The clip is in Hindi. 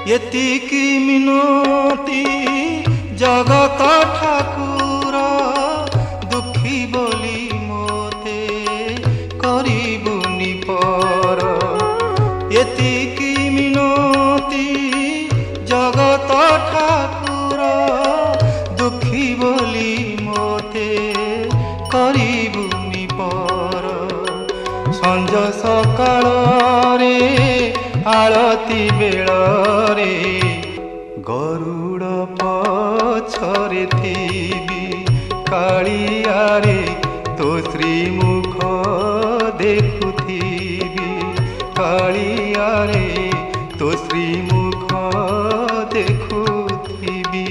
एतिकी मिनती जगत ठाकुर दुखी बोली मोते करिबुनि पर। एतिकी मिनती जगत ठाकुर दुखी बोली मोते करिबुनि पर। संज सकाळ रे आळती बेଳରେ गरुड़ पछरे थीबी कालियारे तो श्रीमुख देखुथीबी कालियारे तो श्रीमुख देखुथीबी।